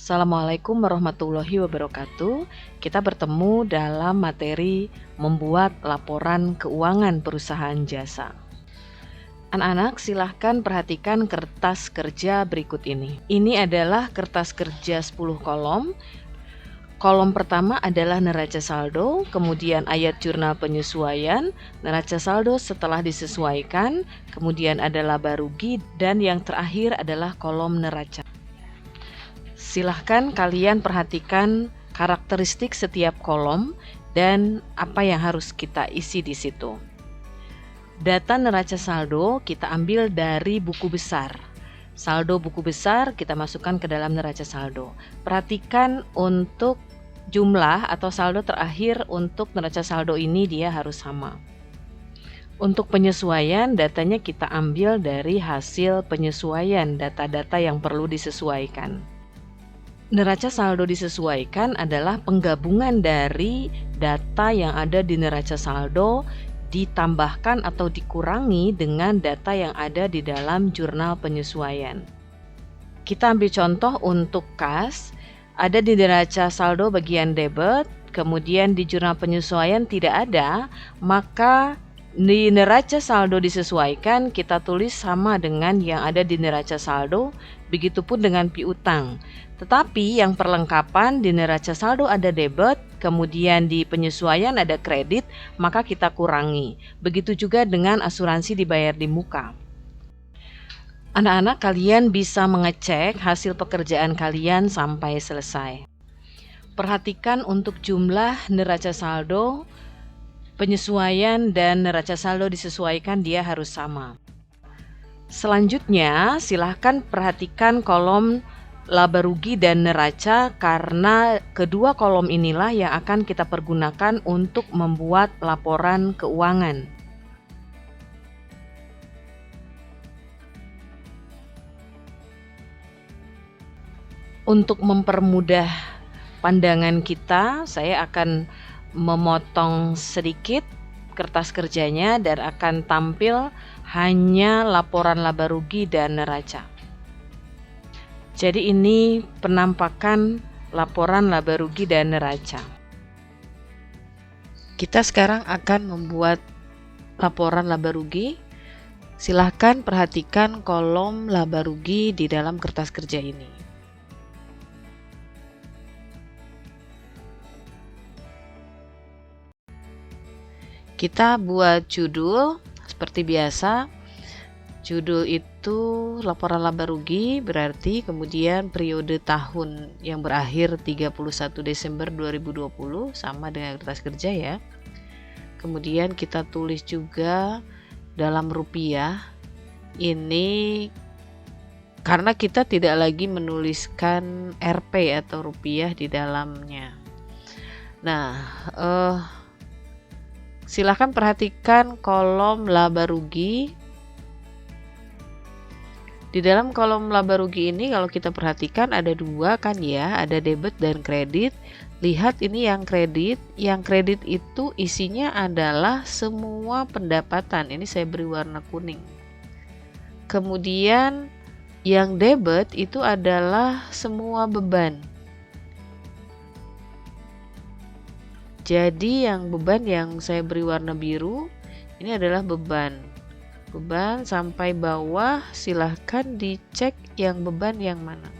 Assalamualaikum warahmatullahi wabarakatuh. Kita bertemu dalam materi membuat laporan keuangan perusahaan jasa. Anak-anak, silahkan perhatikan kertas kerja berikut ini. Ini adalah kertas kerja 10 kolom. Kolom pertama adalah neraca saldo, kemudian ayat jurnal penyesuaian, neraca saldo setelah disesuaikan, kemudian ada laba rugi, dan yang terakhir adalah kolom neraca. Silahkan kalian perhatikan karakteristik setiap kolom dan apa yang harus kita isi di situ. Data neraca saldo kita ambil dari buku besar. Saldo buku besar kita masukkan ke dalam neraca saldo. Perhatikan untuk jumlah atau saldo terakhir untuk neraca saldo ini dia harus sama. Untuk penyesuaian, datanya kita ambil dari hasil penyesuaian data-data yang perlu disesuaikan. Neraca saldo disesuaikan adalah penggabungan dari data yang ada di neraca saldo ditambahkan atau dikurangi dengan data yang ada di dalam jurnal penyesuaian. Kita ambil contoh untuk kas, ada di neraca saldo bagian debit, kemudian di jurnal penyesuaian tidak ada, maka di neraca saldo disesuaikan kita tulis sama dengan yang ada di neraca saldo, begitupun dengan piutang. Tetapi yang perlengkapan di neraca saldo ada debit, kemudian di penyesuaian ada kredit, maka kita kurangi. Begitu juga dengan asuransi dibayar di muka. Anak-anak, kalian bisa mengecek hasil pekerjaan kalian sampai selesai. Perhatikan untuk jumlah neraca saldo, penyesuaian dan neraca saldo disesuaikan dia harus sama. Selanjutnya, silahkan perhatikan kolom laba rugi dan neraca karena kedua kolom inilah yang akan kita pergunakan untuk membuat laporan keuangan. Untuk mempermudah pandangan kita, saya akan memotong sedikit kertas kerjanya dan akan tampil hanya laporan laba rugi dan neraca. Jadi ini penampakan laporan laba rugi dan neraca. Kita sekarang akan membuat laporan laba rugi. Silahkan perhatikan kolom laba rugi di dalam kertas kerja ini. Kita buat judul seperti biasa. Judul itu laporan laba rugi, berarti kemudian periode tahun yang berakhir 31 Desember 2020 sama dengan kertas kerja ya. Kemudian kita tulis juga dalam rupiah. Ini karena kita tidak lagi menuliskan Rp atau rupiah di dalamnya. Nah, silahkan perhatikan kolom laba rugi. Di dalam kolom laba rugi ini kalau kita perhatikan ada dua kan ya, ada debit dan kredit. Lihat ini yang kredit. Yang kredit itu isinya adalah semua pendapatan. Ini saya beri warna kuning. Kemudian yang debit itu adalah semua beban. Jadi yang beban yang saya beri warna biru ini adalah beban sampai bawah. Silahkan dicek yang beban yang mana.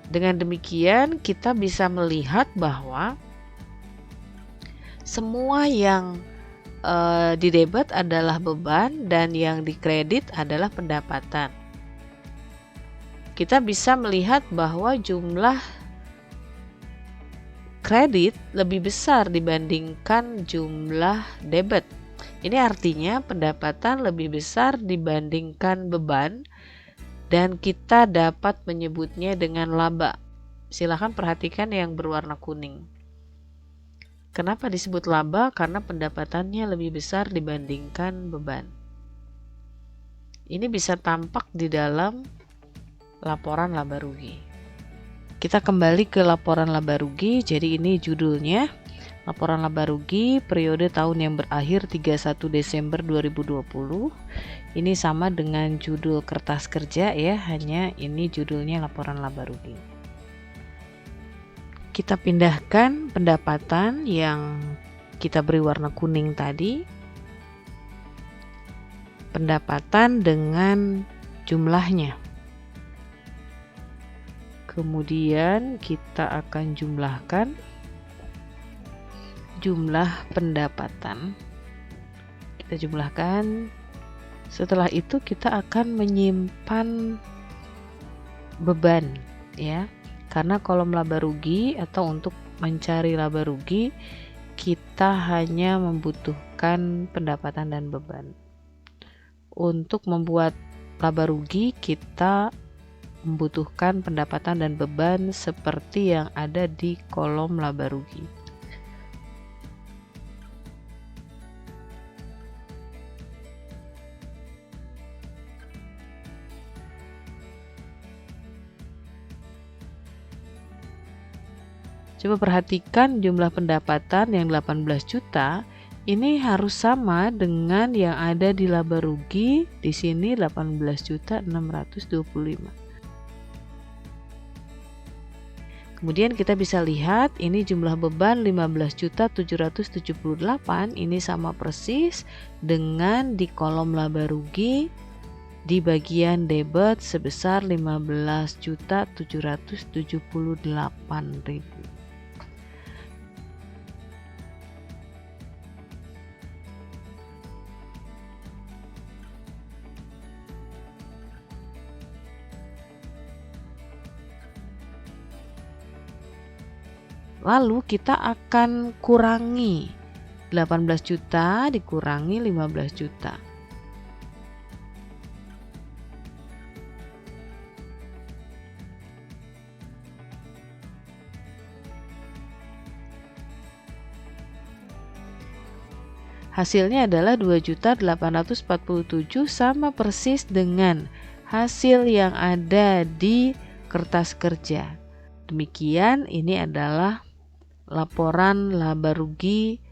Dengan demikian kita bisa melihat bahwa semua yang di debit adalah beban dan yang di kredit adalah pendapatan. Kita bisa melihat bahwa jumlah kredit lebih besar dibandingkan jumlah debit. Ini artinya pendapatan lebih besar dibandingkan beban dan kita dapat menyebutnya dengan laba. Silahkan perhatikan yang berwarna kuning. Kenapa disebut laba? Karena pendapatannya lebih besar dibandingkan beban. Ini bisa tampak di dalam laporan laba rugi. Kita kembali ke laporan laba rugi. Jadi ini judulnya. Laporan laba rugi periode tahun yang berakhir 31 Desember 2020. Ini sama dengan judul kertas kerja ya, hanya ini judulnya laporan laba rugi. Kita pindahkan pendapatan yang kita beri warna kuning tadi. Pendapatan dengan jumlahnya. Kemudian kita akan jumlahkan jumlah pendapatan. Kita jumlahkan. Setelah itu kita akan menyimpan beban ya. Karena kolom laba rugi atau untuk mencari laba rugi kita hanya membutuhkan pendapatan dan beban. Untuk membuat laba rugi kita membutuhkan pendapatan dan beban seperti yang ada di kolom laba rugi. Coba perhatikan jumlah pendapatan yang 18 juta ini harus sama dengan yang ada di laba rugi. Di sini 18.625. Kemudian kita bisa lihat ini jumlah beban 15.778, ini sama persis dengan di kolom laba rugi di bagian debit sebesar 15.778.000. Lalu kita akan kurangi 18 juta dikurangi 15 juta. Hasilnya adalah 2.847 sama persis dengan hasil yang ada di kertas kerja. Demikian ini adalah laporan laba rugi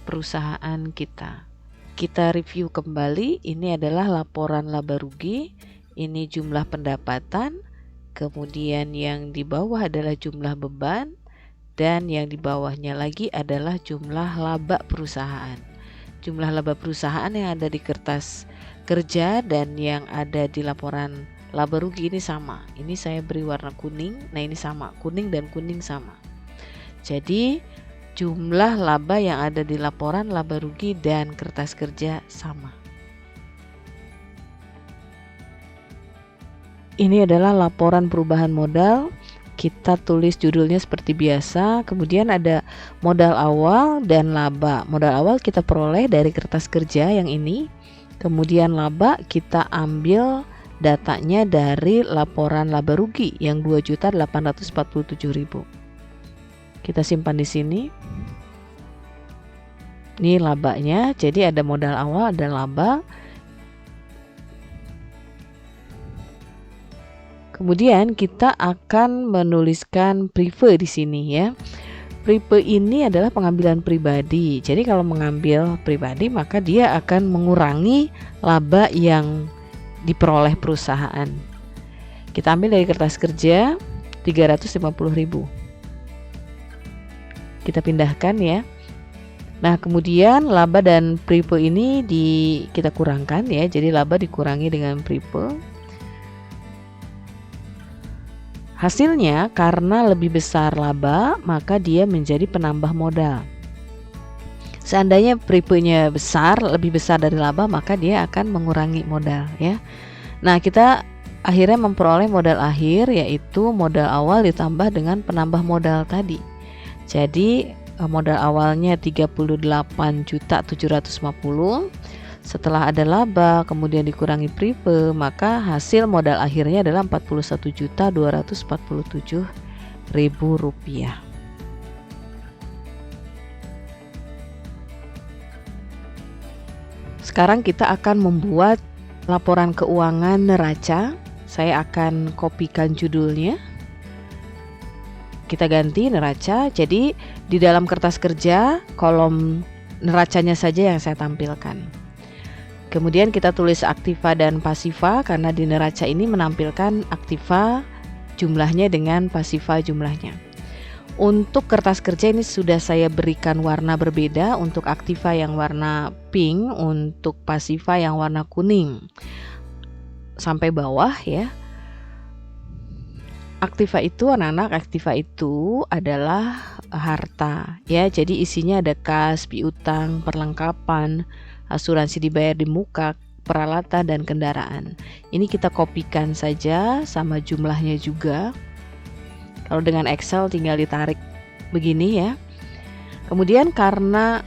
perusahaan kita. Kita review kembali, ini adalah laporan laba rugi, ini jumlah pendapatan, kemudian yang di bawah adalah jumlah beban, dan yang di bawahnya lagi adalah jumlah laba perusahaan. Jumlah laba perusahaan yang ada di kertas kerja dan yang ada di laporan laba rugi ini sama. Ini saya beri warna kuning, nah ini sama, kuning dan kuning sama. Jadi jumlah laba yang ada di laporan laba rugi dan kertas kerja sama. Ini adalah laporan perubahan modal. Kita tulis judulnya seperti biasa. Kemudian ada modal awal dan laba. Modal awal kita peroleh dari kertas kerja yang ini. Kemudian laba kita ambil datanya dari laporan laba rugi yang 2.847.000. Kita simpan di sini. Ini labanya, jadi ada modal awal, ada laba. Kemudian kita akan menuliskan prive di sini ya. Prive ini adalah pengambilan pribadi. Jadi kalau mengambil pribadi maka dia akan mengurangi laba yang diperoleh perusahaan. Kita ambil dari kertas kerja 350.000. Kita pindahkan ya. Nah kemudian laba dan prive ini kita kurangkan ya. Jadi laba dikurangi dengan prive. Hasilnya karena lebih besar laba maka dia menjadi penambah modal. Seandainya prive-nya besar, lebih besar dari laba maka dia akan mengurangi modal ya. Nah kita akhirnya memperoleh modal akhir yaitu modal awal ditambah dengan penambah modal tadi. Jadi modal awalnya 38.750. Setelah ada laba kemudian dikurangi prive, maka hasil modal akhirnya adalah Rp41.247.000. Sekarang kita akan membuat laporan keuangan neraca. Saya akan kopikan judulnya. Kita ganti neraca. Jadi di dalam kertas kerja kolom neracanya saja yang saya tampilkan. Kemudian kita tulis aktiva dan pasiva karena di neraca ini menampilkan aktiva jumlahnya dengan pasiva jumlahnya. Untuk kertas kerja ini sudah saya berikan warna berbeda, untuk aktiva yang warna pink, untuk pasiva yang warna kuning. Sampai bawah ya. Aktiva itu anak-anak, aktiva itu adalah harta ya. Jadi isinya ada kas, piutang, perlengkapan, asuransi dibayar di muka, peralatan dan kendaraan. Ini kita kopikan saja sama jumlahnya juga. Kalau dengan Excel tinggal ditarik begini ya. Kemudian karena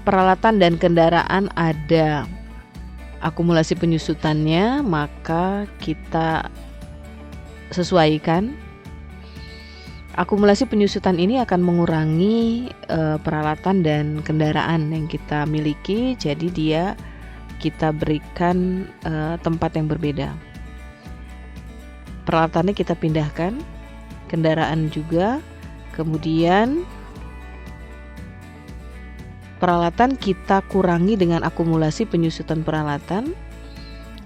peralatan dan kendaraan ada akumulasi penyusutannya, maka kita sesuaikan. Akumulasi penyusutan ini akan mengurangi peralatan dan kendaraan yang kita miliki, jadi kita berikan tempat yang berbeda. Peralatannya kita pindahkan, kendaraan juga, kemudian peralatan kita kurangi dengan akumulasi penyusutan peralatan.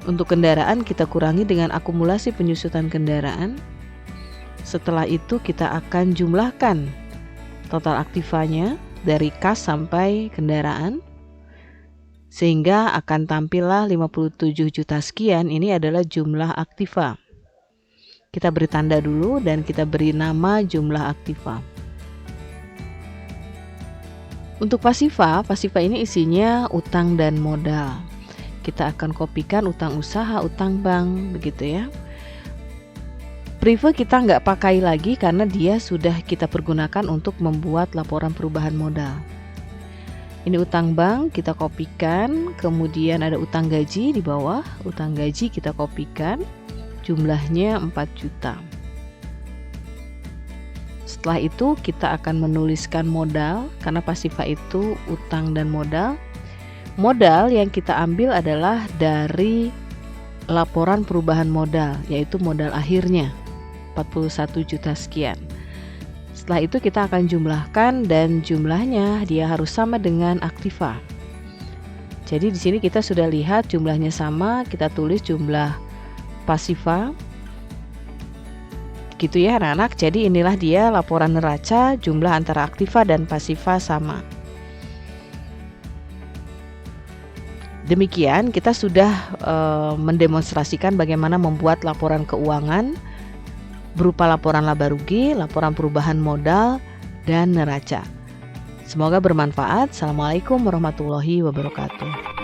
Untuk kendaraan kita kurangi dengan akumulasi penyusutan kendaraan. Setelah itu kita akan jumlahkan total aktivanya dari kas sampai kendaraan, sehingga akan tampillah 57 juta sekian. Ini adalah jumlah aktiva. Kita beri tanda dulu dan kita beri nama jumlah aktiva. Untuk pasiva ini isinya utang dan modal. Kita akan kopikan utang usaha, utang bank, begitu ya. Prive kita nggak pakai lagi karena dia sudah kita pergunakan untuk membuat laporan perubahan modal. Ini utang bank kita kopikan, kemudian ada utang gaji di bawah. Utang gaji kita kopikan, jumlahnya 4 juta. Setelah itu kita akan menuliskan modal, karena pasiva itu utang dan modal. Modal yang kita ambil adalah dari laporan perubahan modal, yaitu modal akhirnya 41 juta sekian. Setelah itu kita akan jumlahkan dan jumlahnya dia harus sama dengan aktiva. Jadi di sini kita sudah lihat jumlahnya sama, kita tulis jumlah pasiva. Gitu ya anak-anak. Jadi inilah dia laporan neraca, jumlah antara aktiva dan pasiva sama. Demikian kita sudah mendemonstrasikan bagaimana membuat laporan keuangan berupa laporan laba rugi, laporan perubahan modal, dan neraca. Semoga bermanfaat. Assalamualaikum warahmatullahi wabarakatuh.